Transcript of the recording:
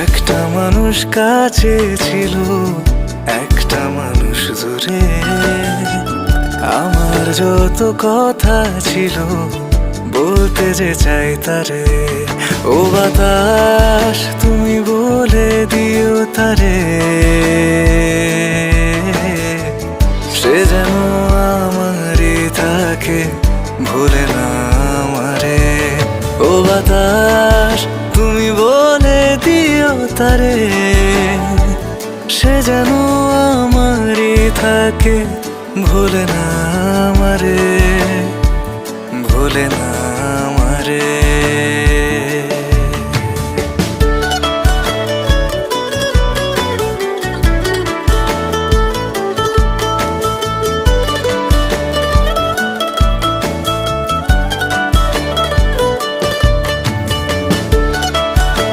একটা মানুষ কাছে ছিল, একটা মানুষ দূরে। আমার যত কথা ছিল বলতে যে চাই তারে, ও বাতাস তুমি বলে দিও তারে, সে যেন আমারই থাকে, ভুলে না আমারে। ও বাতাস তুমি বলে দিও তারে, সে যেন আমারই থাকে, ভুলে না আমারে, ভুলে না আমারে।